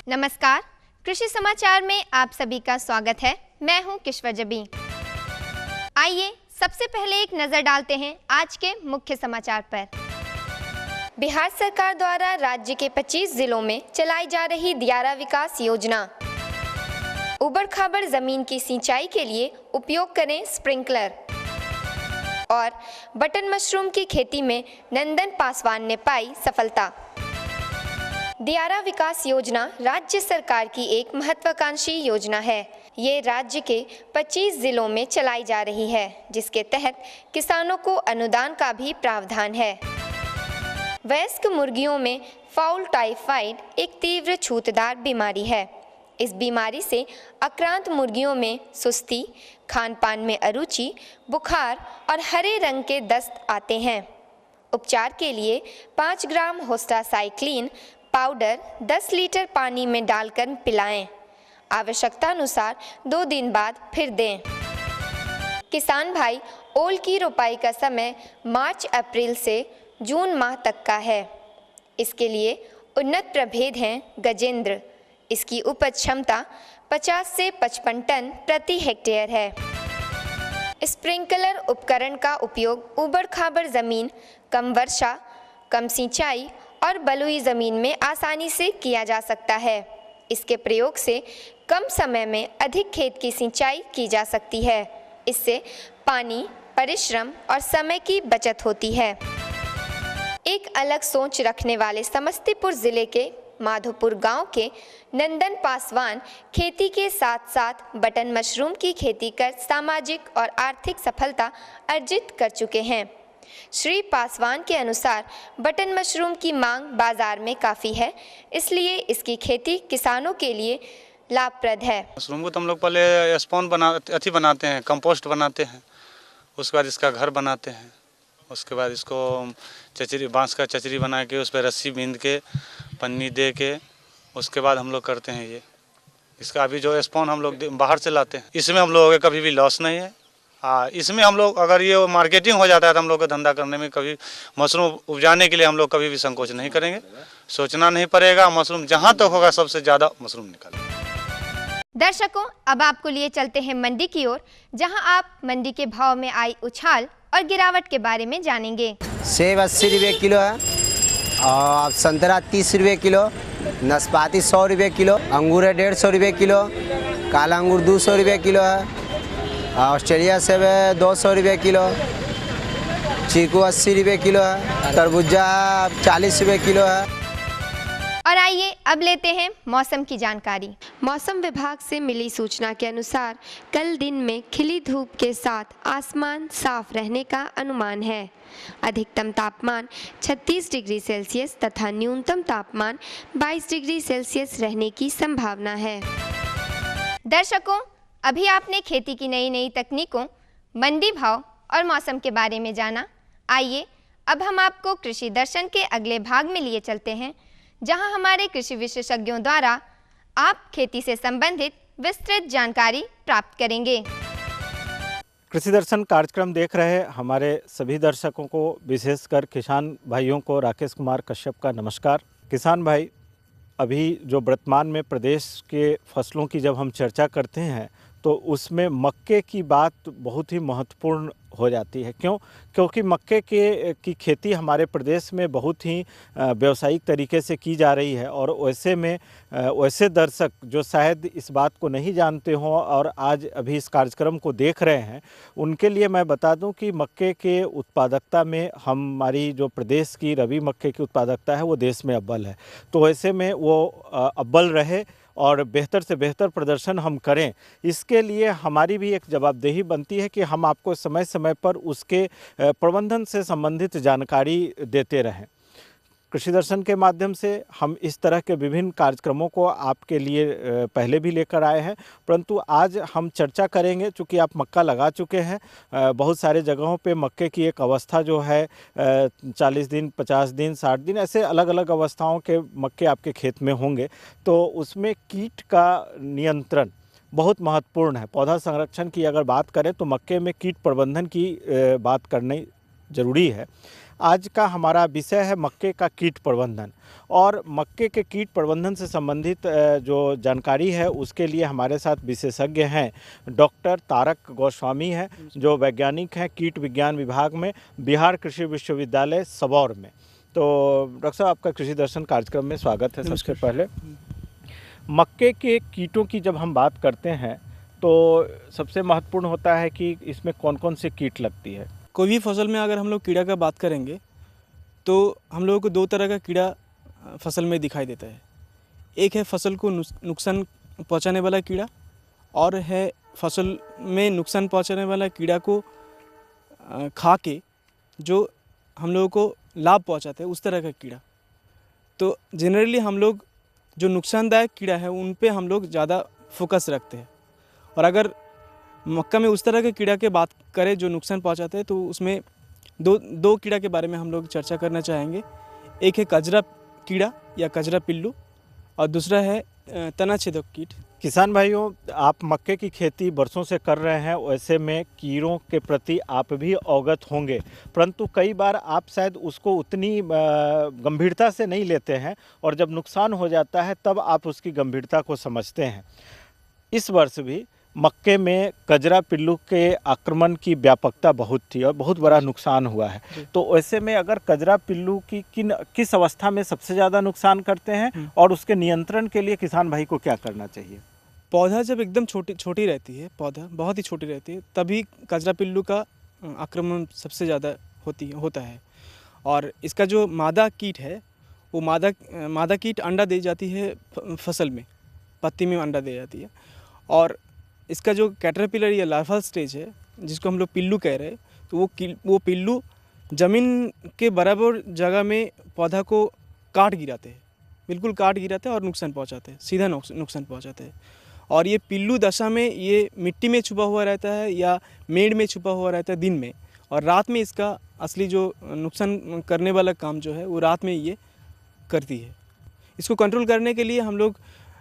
नमस्कार, कृषि समाचार में आप सभी का स्वागत है। मैं हूं किश्वर जबी। आइए सबसे पहले एक नजर डालते हैं आज के मुख्य समाचार पर। बिहार सरकार द्वारा राज्य के 25 जिलों में चलाई जा रही दियारा विकास योजना। उबड़-खाबड़ जमीन की सिंचाई के लिए उपयोग करें स्प्रिंकलर। और बटन मशरूम की खेती में नंदन पासवान ने पाई सफलता। दियारा विकास योजना राज्य सरकार की एक महत्वाकांक्षी योजना है। ये राज्य के 25 जिलों में चलाई जा रही है, जिसके तहत किसानों को अनुदान का भी प्रावधान है। वयस्क मुर्गियों में फाउल टाइफाइड एक तीव्र छूतदार बीमारी है। इस बीमारी से आक्रांत मुर्गियों में सुस्ती, खान-पान में अरुचि, बुखार और हरे रंग के दस्त आते हैं। उपचार के लिए 5 ग्राम होस्टासाइक्लिन पाउडर 10 लीटर पानी में डालकर पिलाएं। आवश्यकता अनुसार 2 दिन बाद फिर दें। किसान भाई, ओल की रोपाई का समय मार्च अप्रैल से जून माह तक का है। इसके लिए उन्नत प्रभेद हैं गजेंद्र। इसकी उपज क्षमता 50 से 55 टन प्रति हेक्टेयर है। स्प्रिंकलर उपकरण का उपयोग उबड़-खाबड़ जमीन, कम वर्षा, कम सिंचाई और बलुई जमीन में आसानी से किया जा सकता है। इसके प्रयोग से कम समय में अधिक खेत की सिंचाई की जा सकती है। इससे पानी, परिश्रम और समय की बचत होती है। एक अलग सोच रखने वाले समस्तीपुर जिले के माधोपुर गांव के नंदन पासवान खेती के साथ साथ बटन मशरूम की खेती कर सामाजिक और आर्थिक सफलता अर्जित कर चुके हैं। श्री पासवान के अनुसार बटन मशरूम की मांग बाजार में काफ़ी है, इसलिए इसकी खेती किसानों के लिए लाभप्रद है। मशरूम को तो हम लोग पहले स्पॉन बनाते हैं, कंपोस्ट बनाते हैं। उसके बाद इसका घर बनाते हैं। उसके बाद इसको चचरी, बांस का चचरी बना के उस पर रस्सी बींध के पन्नी दे के उसके बाद हम लोग करते हैं ये। इसका अभी जो स्पॉन हम लोग बाहर से लाते हैं, इसमें हम लोगों का कभी भी लॉस नहीं है। इसमें हम लोग अगर ये मार्केटिंग हो जाता है तो हम लोग को धंधा करने में कभी, मशरूम उपजाने के लिए हम लोग कभी भी संकोच नहीं करेंगे। सोचना नहीं पड़ेगा। मशरूम जहाँ तक होगा सबसे ज़्यादा मशरूम निकालेंगे। दर्शकों, अब आपको लिए चलते हैं मंडी की ओर, जहां आप मंडी के भाव में आई उछाल और गिरावट के बारे में जानेंगे। सेब 80 रुपये किलो है और संतरा 30 रुपये किलो, नाशपाती 100 रुपये किलो, अंगूर है 150 रुपये किलो, काला अंगूर 200 रुपये किलो है, ऑस्ट्रेलिया सेब है 200 रुपये किलो, चीकू 80 रुपये किलो है, तरबूजा 40 रुपये किलो है। और आइए अब लेते हैं मौसम की जानकारी। मौसम विभाग से मिली सूचना के अनुसार कल दिन में खिली धूप के साथ आसमान साफ रहने का अनुमान है। अधिकतम तापमान 36 डिग्री सेल्सियस तथा न्यूनतम तापमान 22 डिग्री सेल्सियस रहने की संभावना है। दर्शकों, अभी आपने खेती की नई नई तकनीकों, मंडी भाव और मौसम के बारे में जाना। आइए अब हम आपको कृषि दर्शन के अगले भाग में लिए चलते हैं, जहां हमारे कृषि विशेषज्ञों द्वारा आप खेती से संबंधित विस्तृत जानकारी प्राप्त करेंगे। कृषि दर्शन कार्यक्रम देख रहे हमारे सभी दर्शकों को, विशेषकर किसान भाइयों को राकेश कुमार कश्यप का नमस्कार। किसान भाई, अभी जो वर्तमान में प्रदेश के फसलों की जब हम चर्चा करते हैं तो उसमें मक्के की बात बहुत ही महत्वपूर्ण हो जाती है। क्यों? क्योंकि मक्के की खेती हमारे प्रदेश में बहुत ही व्यावसायिक तरीके से की जा रही है। और वैसे दर्शक जो शायद इस बात को नहीं जानते हों और आज अभी इस कार्यक्रम को देख रहे हैं, उनके लिए मैं बता दूं कि मक्के के उत्पादकता में हमारी जो प्रदेश की रबी मक्के की उत्पादकता है वो देश में अव्वल है। तो ऐसे में वो अव्वल रहे और बेहतर से बेहतर प्रदर्शन हम करें, इसके लिए हमारी भी एक जवाबदेही बनती है कि हम आपको समय समय पर उसके प्रबंधन से संबंधित जानकारी देते रहें। कृषि दर्शन के माध्यम से हम इस तरह के विभिन्न कार्यक्रमों को आपके लिए पहले भी लेकर आए हैं, परंतु आज हम चर्चा करेंगे, चूँकि आप मक्का लगा चुके हैं। बहुत सारे जगहों पे मक्के की एक अवस्था जो है 40 दिन, 50 दिन, 60 दिन, ऐसे अलग अलग अवस्थाओं के मक्के आपके खेत में होंगे। तो उसमें कीट का नियंत्रण बहुत महत्वपूर्ण है। पौधा संरक्षण की अगर बात करें तो मक्के में कीट प्रबंधन की बात करनी ज़रूरी है। आज का हमारा विषय है मक्के का कीट प्रबंधन। और मक्के के कीट प्रबंधन से संबंधित जो जानकारी है उसके लिए हमारे साथ विशेषज्ञ हैं। डॉक्टर तारक गोस्वामी हैं जो वैज्ञानिक हैं कीट विज्ञान विभाग में, बिहार कृषि विश्वविद्यालय सबौर में। तो डॉक्टर साहब, आपका कृषि दर्शन कार्यक्रम में स्वागत है। सबसे पहले मक्के के कीटों की जब हम बात करते हैं तो सबसे महत्वपूर्ण होता है कि इसमें कौन कौन से कीट लगती है। कोई भी फसल में अगर हम लोग कीड़ा का बात करेंगे तो हम लोगों को दो तरह का कीड़ा फसल में दिखाई देता है। एक है फसल को नुकसान पहुंचाने वाला कीड़ा, और है फसल में नुकसान पहुंचाने वाला कीड़ा को खा के जो हम लोगों को लाभ पहुंचाते हैं, उस तरह का कीड़ा। तो जनरली हम लोग जो नुकसानदायक कीड़ा है उन पे हम लोग ज़्यादा फोकस रखते हैं। और अगर मक्का में उस तरह के कीड़ा के बात करें जो नुकसान पहुंचाते हैं तो उसमें दो कीड़ा के बारे में हम लोग चर्चा करना चाहेंगे। एक है कजरा कीड़ा या कजरा पिल्लू, और दूसरा है तना छेदक कीट। किसान भाइयों, आप मक्के की खेती बरसों से कर रहे हैं, वैसे में कीड़ों के प्रति आप भी अवगत होंगे, परंतु कई बार आप शायद उसको उतनी गंभीरता से नहीं लेते हैं और जब नुकसान हो जाता है तब आप उसकी गंभीरता को समझते हैं। इस वर्ष भी मक्के में कजरा पिल्लू के आक्रमण की व्यापकता बहुत थी और बहुत बड़ा नुकसान हुआ है। तो ऐसे में अगर कजरा पिल्लू की किस अवस्था में सबसे ज़्यादा नुकसान करते हैं और उसके नियंत्रण के लिए किसान भाई को क्या करना चाहिए? पौधा जब एकदम छोटी रहती है, पौधा बहुत ही छोटी रहती है, तभी कजरा पिल्लू का आक्रमण सबसे ज़्यादा होता है। और इसका जो मादा कीट है वो मादा कीट अंडा दे जाती है फसल में, पत्ती में अंडा दे जाती है। और इसका जो कैटरपिलर या लार्वल स्टेज है जिसको हम लोग पिल्लू कह रहे हैं, तो वो पिल्लू ज़मीन के बराबर जगह में पौधा को काट गिराते हैं, बिल्कुल काट गिराते हैं और नुकसान पहुंचाते हैं, सीधा नुकसान पहुंचाते हैं। और ये पिल्लू दशा में ये मिट्टी में छुपा हुआ रहता है या मेड़ में छुपा हुआ रहता है दिन में, और रात में इसका असली जो नुकसान करने वाला काम जो है वो रात में ये करती है। इसको कंट्रोल करने के लिए हम लोग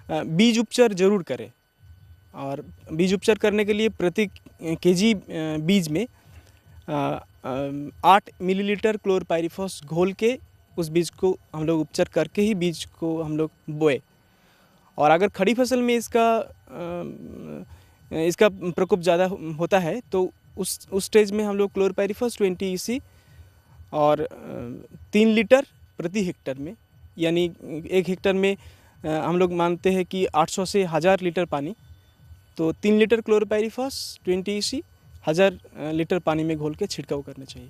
बीज उपचार ज़रूर करें। और बीज उपचार करने के लिए प्रति केजी बीज में 8 मिलीलीटर क्लोरपाइरिफॉस घोल के उस बीज को हम लोग उपचार करके ही बीज को हम लोग बोए। और अगर खड़ी फसल में इसका प्रकोप ज़्यादा होता है तो उस स्टेज में हम लोग क्लोरपाइरिफॉस 20 EC और 3 लीटर प्रति हेक्टर में, यानी 1 हेक्टर में हम लोग मानते हैं कि 800 से 1000 लीटर पानी, तो 3 लीटर क्लोरपाइरिफॉस 20 EC 1000 लीटर पानी में घोल के छिड़काव करना चाहिए।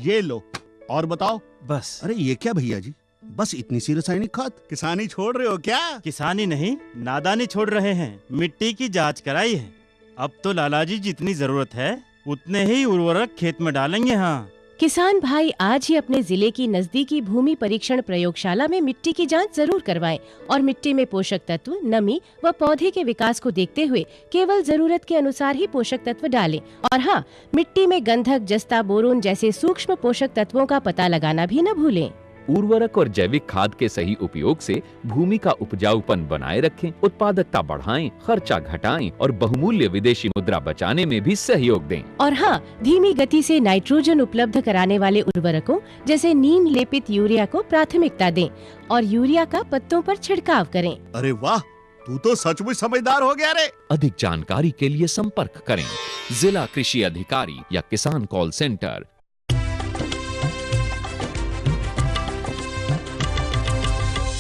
ये लो और बताओ। बस। अरे ये क्या भैया जी, बस इतनी सी रासायनिक खाद? किसानी छोड़ रहे हो क्या? किसानी नहीं, नादानी छोड़ रहे हैं। मिट्टी की जांच कराई है। अब तो लालाजी जितनी जरूरत है उतने ही उर्वरक खेत में डालेंगे। हाँ, किसान भाई आज ही अपने जिले की नजदीकी भूमि परीक्षण प्रयोगशाला में मिट्टी की जांच जरूर करवाएं और मिट्टी में पोषक तत्व, नमी व पौधे के विकास को देखते हुए केवल जरूरत के अनुसार ही पोषक तत्व डालें। और हाँ, मिट्टी में गंधक, जस्ता, बोरोन जैसे सूक्ष्म पोषक तत्वों का पता लगाना भी न भूलें। उर्वरक और जैविक खाद के सही उपयोग से भूमि का उपजाऊपन बनाए रखें, उत्पादकता बढ़ाएं, खर्चा घटाएं और बहुमूल्य विदेशी मुद्रा बचाने में भी सहयोग दें। और हाँ, धीमी गति से नाइट्रोजन उपलब्ध कराने वाले उर्वरकों जैसे नीम लेपित यूरिया को प्राथमिकता दें और यूरिया का पत्तों पर छिड़काव करें। अरे वाह, तू तो सचमुच समझदार हो गया रे। अधिक जानकारी के लिए संपर्क करें जिला कृषि अधिकारी या किसान कॉल सेंटर।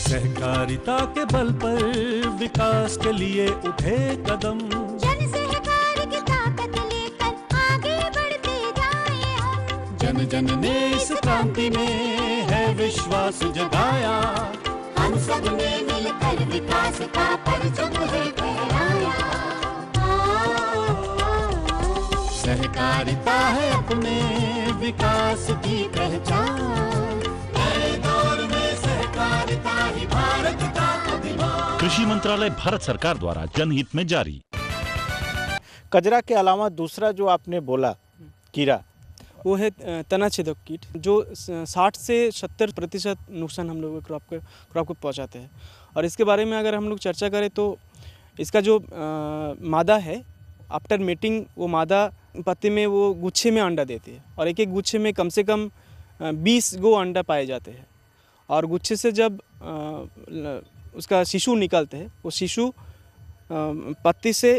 सहकारिता के बल पर विकास के लिए उठे कदम, जन सहकार की ताकत लेकर आगे बढ़ते जाएं हम। जन जन ने इस क्रांति में है विश्वास जगाया, हम सब ने मिलकर विकास का परचम है फहराया। सहकारिता है अपने विकास की पहचान, नए दौर में सहकारिता ही भारत का अभिमान। कृषि मंत्रालय भारत सरकार द्वारा जनहित में जारी। कजरा के अलावा दूसरा जो आपने बोला कीड़ा, वो है तना छेदक कीट, जो 60 से 70% नुकसान हम लोग क्रॉप को पहुंचाते हैं। और इसके बारे में अगर हम लोग चर्चा करें तो इसका जो मादा है आफ्टर मेटिंग वो मादा पत्ती में वो गुच्छे में अंडा देती है और एक एक गुच्छे में कम से कम 20 गो अंडा पाए जाते हैं। और गुच्छे से जब उसका शिशु निकलते हैं, वो शिशु पत्ती से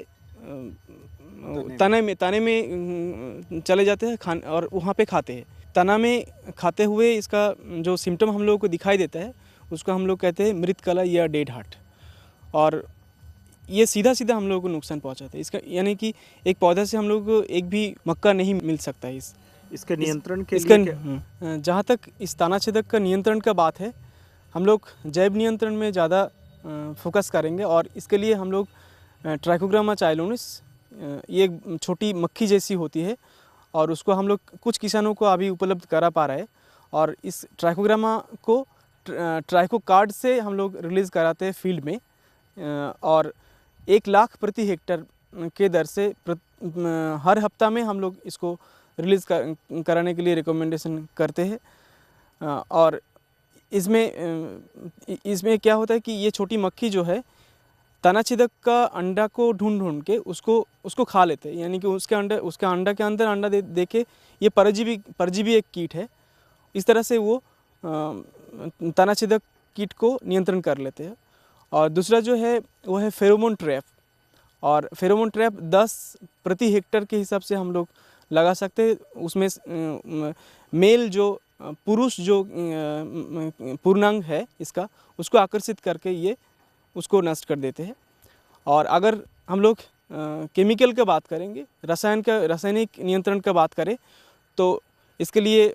तने में चले जाते हैं और वहाँ पे खाते हैं। तना में खाते हुए इसका जो सिम्टम हम लोगों को दिखाई देता है उसको हम लोग कहते हैं मृत कला या डेड हार्ट। और ये सीधा सीधा हम लोगों को नुकसान पहुंचाता है इसका, यानी कि एक पौधा से हम लोग को एक भी मक्का नहीं मिल सकता है। इसके नियंत्रण के लिए जहाँ तक इस तना छेदक का नियंत्रण का बात है, हम लोग जैव नियंत्रण में ज़्यादा फोकस करेंगे और इसके लिए हम लोग ट्राइकोग्रामा चाइलोनिस, ये एक छोटी मक्खी जैसी होती है और उसको हम लोग कुछ किसानों को अभी उपलब्ध करा पा रहे हैं। और इस ट्राइकोग्रामा को ट्राइको कार्ड से हम लोग रिलीज़ कराते हैं फील्ड में और 1 लाख प्रति हेक्टर के दर से हर हफ्ता में हम लोग इसको रिलीज़ कराने के लिए रिकमेंडेशन करते हैं। और इसमें क्या होता है कि ये छोटी मक्खी जो है तना छेदक का अंडा को ढूंढ के उसको खा लेते हैं, यानी कि उसके अंडा के अंदर अंडा दे के ये परजीवी एक कीट है, इस तरह से वो तना छेदक कीट को नियंत्रण कर लेते हैं। और दूसरा जो है वो है फेरोमोन ट्रैप, और फेरोमोन ट्रैप 10 प्रति हेक्टर के हिसाब से हम लोग लगा सकते हैं। उसमें मेल जो पुरुष जो पूर्णांग है इसका, उसको आकर्षित करके ये उसको नष्ट कर देते हैं। और अगर हम लोग केमिकल का बात करेंगे, रासायनिक नियंत्रण का बात करें, तो इसके लिए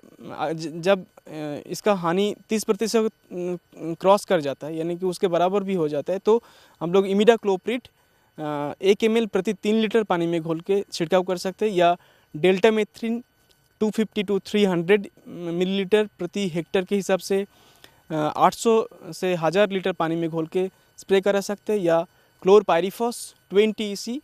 जब इसका हानि 30% क्रॉस कर जाता है, यानी कि उसके बराबर भी हो जाता है, तो हम लोग इमिडाक्लोप्रिड 1 ml प्रति 3 लीटर पानी में घोल के छिड़काव कर सकते हैं, या डेल्टामेथ्रिन 250 to 300 मिलीलीटर प्रति हेक्टर के हिसाब से 800 से 1000 लीटर पानी में घोल के स्प्रे करा सकते हैं, या क्लोरपाइरिफॉस 20 EC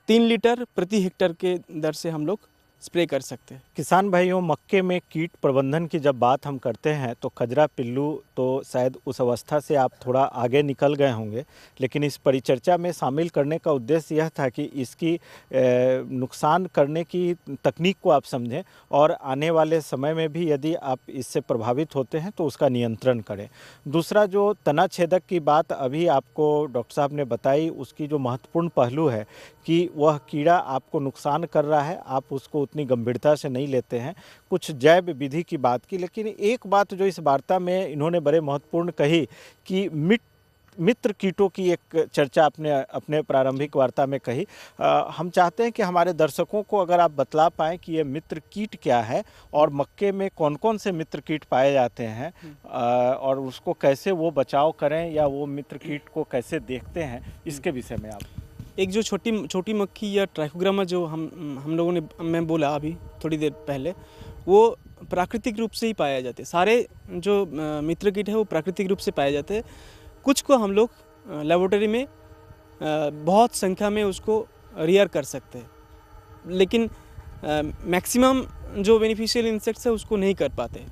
3 लीटर प्रति हेक्टर के दर से हम लोग स्प्रे कर सकते हैं। किसान भाइयों, मक्के में कीट प्रबंधन की जब बात हम करते हैं तो खजरा पिल्लू तो शायद उस अवस्था से आप थोड़ा आगे निकल गए होंगे, लेकिन इस परिचर्चा में शामिल करने का उद्देश्य यह था कि इसकी नुकसान करने की तकनीक को आप समझें और आने वाले समय में भी यदि आप इससे प्रभावित होते हैं तो उसका नियंत्रण करें। दूसरा, जो तना छेदक की बात अभी आपको डॉक्टर साहब ने बताई, उसकी जो महत्वपूर्ण पहलू है कि वह कीड़ा आपको नुकसान कर रहा है, आप उसको उतनी गंभीरता से नहीं लेते हैं। कुछ जैव विधि की बात की, लेकिन एक बात जो इस वार्ता में इन्होंने बड़े महत्वपूर्ण कही कि मित्र कीटों की एक चर्चा अपने प्रारंभिक वार्ता में कही। हम चाहते हैं कि हमारे दर्शकों को अगर आप बतला पाएँ कि ये मित्र कीट क्या है और मक्के में कौन कौन से मित्र कीट पाए जाते हैं और उसको कैसे वो बचाव करें या वो मित्र कीट को कैसे देखते हैं, इसके विषय में आप। एक जो छोटी मक्खी या ट्राइकोग्रामा जो हम लोगों ने मैं बोला अभी थोड़ी देर पहले, वो प्राकृतिक रूप से ही पाया जाते हैं। सारे जो मित्र कीट है वो प्राकृतिक रूप से पाए जाते हैं। कुछ को हम लोग लेबोरेटरी में बहुत संख्या में उसको रियर कर सकते हैं, लेकिन मैक्सिमम जो बेनिफिशियल इंसेक्ट्स है उसको नहीं कर पाते।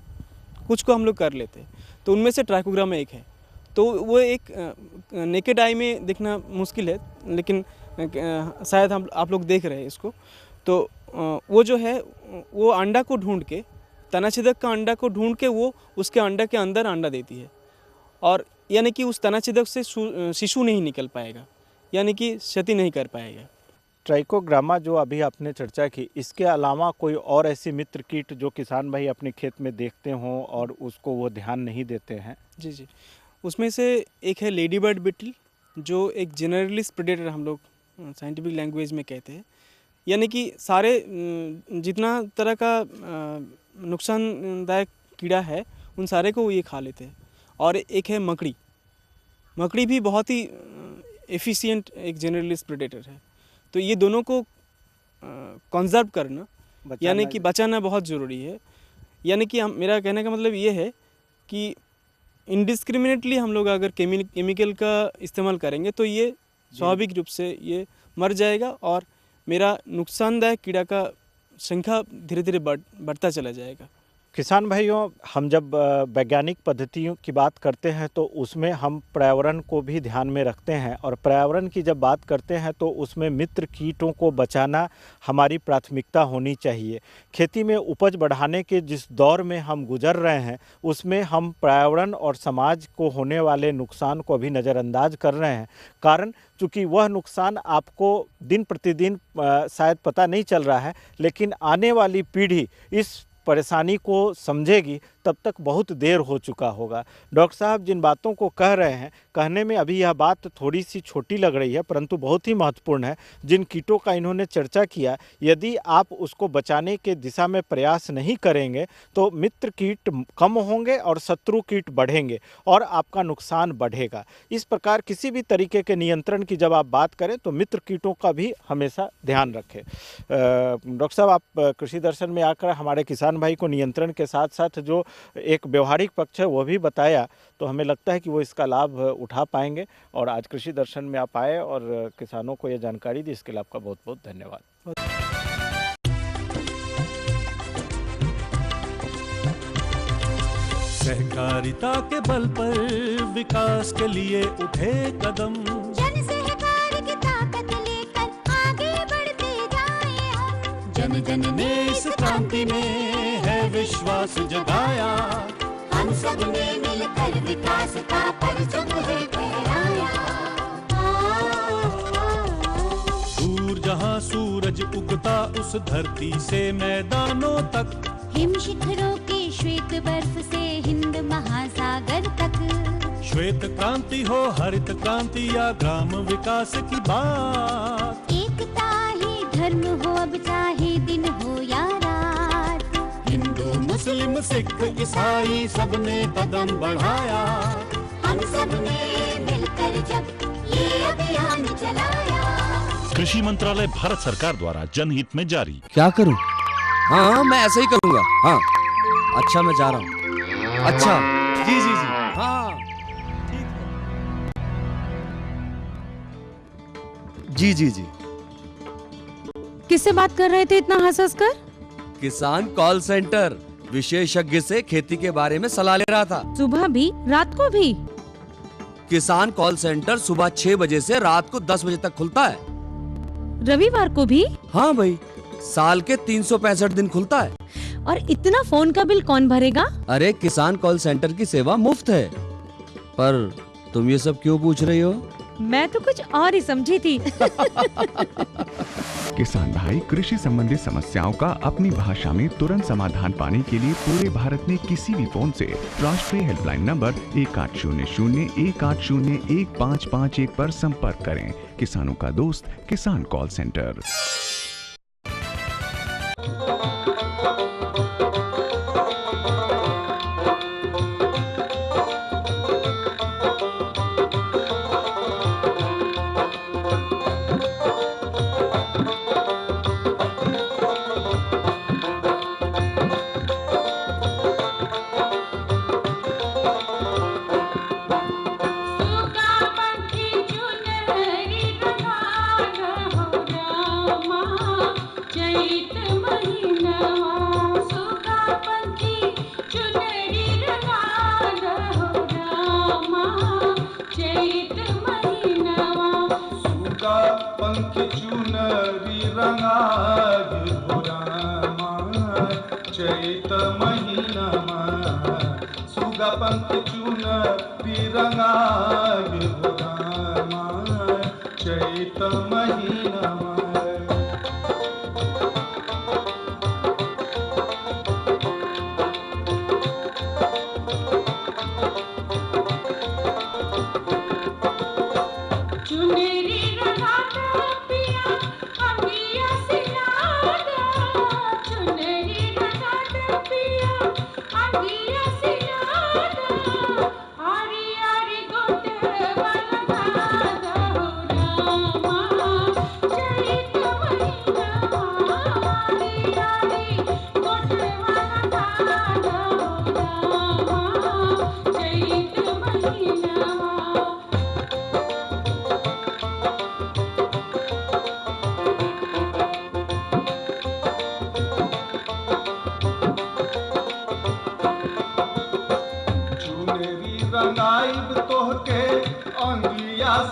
कुछ को हम लोग कर लेते हैं, तो उनमें से ट्राइकोग्रामा एक है। तो वो एक नेकेड आई में देखना मुश्किल है, लेकिन शायद आप लोग देख रहे हैं इसको। तो वो जो है वो अंडा को ढूंढ के, तना छेदक का अंडा को ढूंढ के वो उसके अंडा के अंदर अंडा देती है, और यानी कि उस तना छेदक से शिशु नहीं निकल पाएगा, यानी कि क्षति नहीं कर पाएगा। ट्राइकोग्रामा जो अभी आपने चर्चा की, इसके अलावा कोई और ऐसी मित्र कीट जो किसान भाई अपने खेत में देखते हों और उसको वो ध्यान नहीं देते हैं? जी, उसमें से एक है लेडी बर्ड बिटल, जो एक जेनरलिस्ट प्रेडेटर हम लोग साइंटिफिक लैंग्वेज में कहते हैं, यानी कि सारे जितना तरह का नुकसानदायक कीड़ा है उन सारे को ये खा लेते हैं। और एक है मकड़ी भी बहुत ही एफिशिएंट एक जेनरलिस्ट प्रेडेटर है। तो ये दोनों को कंजर्व करना, यानी कि बचाना बहुत ज़रूरी है। यानी कि मेरा कहने का मतलब ये है कि इनडिस्क्रिमिनेटली हम लोग अगर केमिकल का इस्तेमाल करेंगे तो ये स्वाभाविक रूप से ये मर जाएगा और मेरा नुकसानदायक कीड़ा का संख्या धीरे धीरे बढ़ता चला जाएगा। किसान भाइयों, हम जब वैज्ञानिक पद्धतियों की बात करते हैं तो उसमें हम पर्यावरण को भी ध्यान में रखते हैं, और पर्यावरण की जब बात करते हैं तो उसमें मित्र कीटों को बचाना हमारी प्राथमिकता होनी चाहिए। खेती में उपज बढ़ाने के जिस दौर में हम गुजर रहे हैं उसमें हम पर्यावरण और समाज को होने वाले नुकसान को भी नज़रअंदाज कर रहे हैं। कारण चूँकि वह नुकसान आपको दिन प्रतिदिन शायद पता नहीं चल रहा है, लेकिन आने वाली पीढ़ी इस परेशानी को समझेगी तब तक बहुत देर हो चुका होगा। डॉक्टर साहब जिन बातों को कह रहे हैं, कहने में अभी यह बात थोड़ी सी छोटी लग रही है परंतु बहुत ही महत्वपूर्ण है। जिन कीटों का इन्होंने चर्चा किया, यदि आप उसको बचाने के दिशा में प्रयास नहीं करेंगे तो मित्र कीट कम होंगे और शत्रु कीट बढ़ेंगे और आपका नुकसान बढ़ेगा। इस प्रकार किसी भी तरीके के नियंत्रण की जब आप बात करें तो मित्र कीटों का भी हमेशा ध्यान रखें। डॉक्टर साहब, आप कृषि दर्शन में आकर हमारे किसान भाई को नियंत्रण के साथ साथ जो एक व्यवहारिक पक्ष है वो भी बताया, तो हमें लगता है कि वो इसका लाभ उठा पाएंगे। और आज कृषि दर्शन में आप आए और किसानों को ये जानकारी दी, इसके लिए आपका बहुत बहुत धन्यवाद। सहकारिता के बल पर विकास के लिए उठे कदम, जन सहकार की ताकत लेकर आगे बढ़ते जाएं हम। जन जन ने इस क्रांति में है विश्वास जगाया, हम सब ने मिलकर विकास का परचम है फहराया। दूर जहां सूरज उगता उस धरती से मैदानों तक, हिम शिखरों की श्वेत बर्फ से हिंद महासागर तक। श्वेत क्रांति हो हरित क्रांति या ग्राम विकास की बात, एकता ही धर्म हो अब चाहे दिन हो या रात। हिंदू मुस्लिम सिख ईसाई सबने कदम बढ़ाया, हम सब ने मिलकर जब ये अभियान चलाया। कृषि मंत्रालय भारत सरकार द्वारा जनहित में जारी। क्या करूं? हाँ, मैं ऐसा ही करूंगा। हाँ, अच्छा, मैं जा रहा हूँ। अच्छा, जी जी जी, हाँ, जी जी जी। किससे बात कर रहे थे इतना हंस कर? किसान कॉल सेंटर, विशेषज्ञ से खेती के बारे में सलाह ले रहा था। सुबह भी रात को भी? किसान कॉल सेंटर सुबह 6 बजे से रात को 10 बजे तक खुलता है। रविवार को भी? हाँ भाई, साल के 365 दिन खुलता है। और इतना फोन का बिल कौन भरेगा? अरे, किसान कॉल सेंटर की सेवा मुफ्त है। पर तुम ये सब क्यों पूछ रही हो? मैं तो कुछ और ही समझी थी। किसान भाई, कृषि संबंधी समस्याओं का अपनी भाषा में तुरंत समाधान पाने के लिए पूरे भारत में किसी भी फोन से राष्ट्रीय हेल्पलाइन नंबर 1800-1801-551 पर संपर्क करें। किसानों का दोस्त किसान कॉल सेंटर। चैत महीना सुगा पंख चुनरी रंगाय चैत महीना।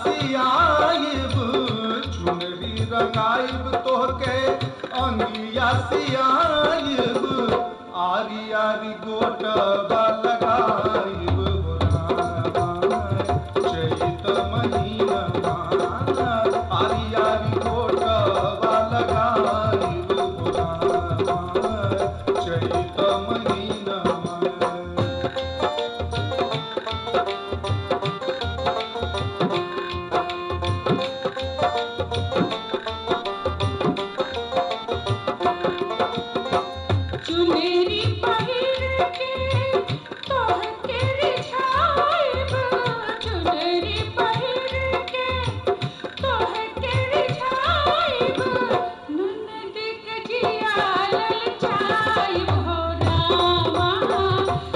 सियाइब चुनरी रंगाइब तोहके अंगिया सियाइब आरी आरी गोटबा लगाइब चैत महीनमा आरी आरी गोटबा लगाइब चैत महीनमा। चुनरी पहिर के तोहके रिझाइब चुनरी पहिर के तोहके रिझाइब ननद के जिया ललचाइब हो रामा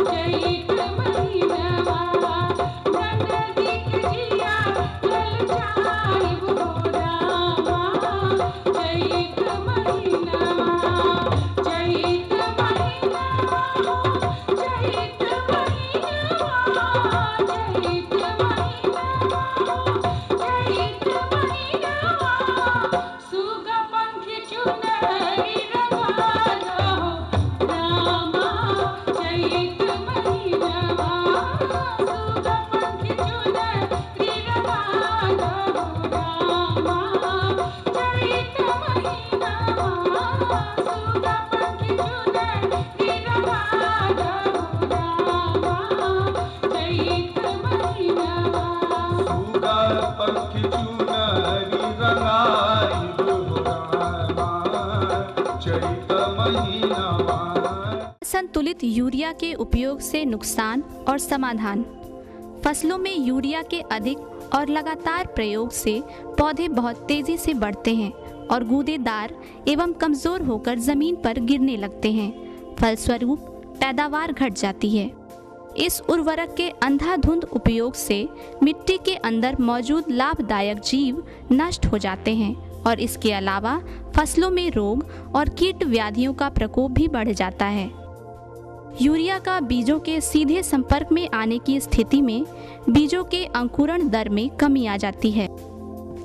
चैत महीनवा ननद के जिया ललचाइब हो रामा चैत महीनवा चैत संतुलित यूरिया के उपयोग से नुकसान और समाधान। फसलों में यूरिया के अधिक और लगातार प्रयोग से पौधे बहुत तेजी से बढ़ते हैं और गूदेदार एवं कमजोर होकर जमीन पर गिरने लगते हैं। फलस्वरूप पैदावार घट जाती है। इस उर्वरक के अंधाधुंध उपयोग से मिट्टी के अंदर मौजूद लाभदायक जीव नष्ट हो जाते हैं और इसके अलावा फसलों में रोग और कीट व्याधियों का प्रकोप भी बढ़ जाता है। यूरिया का बीजों के सीधे संपर्क में आने की स्थिति में बीजों के अंकुरण दर में कमी आ जाती है।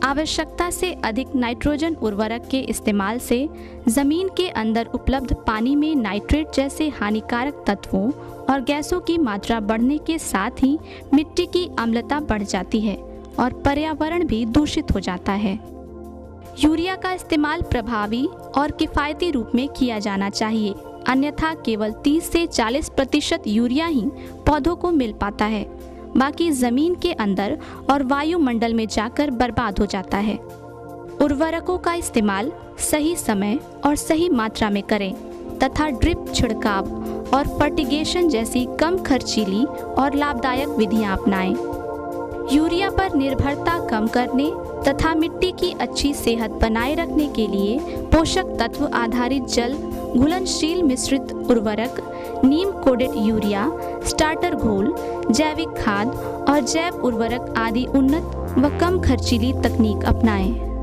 आवश्यकता से अधिक नाइट्रोजन उर्वरक के इस्तेमाल से जमीन के अंदर उपलब्ध पानी में नाइट्रेट जैसे हानिकारक तत्वों और गैसों की मात्रा बढ़ने के साथ ही मिट्टी की अम्लता बढ़ जाती है और पर्यावरण भी दूषित हो जाता है। यूरिया का इस्तेमाल प्रभावी और किफ़ायती रूप में किया जाना चाहिए, अन्यथा केवल 30 से 40% यूरिया ही पौधों को मिल पाता है, बाकी जमीन के अंदर और वायुमंडल में जाकर बर्बाद हो जाता है। उर्वरकों का इस्तेमाल सही समय और सही मात्रा में करें तथा ड्रिप छिड़काव और फर्टिगेशन जैसी कम खर्चीली और लाभदायक विधियां अपनाएं। यूरिया पर निर्भरता कम करने तथा मिट्टी की अच्छी सेहत बनाए रखने के लिए पोषक तत्व आधारित जल घुलनशील मिश्रित उर्वरक, नीम कोडेड यूरिया, स्टार्टर घोल, जैविक खाद और जैव उर्वरक आदि उन्नत व कम खर्चीली तकनीक अपनाएं।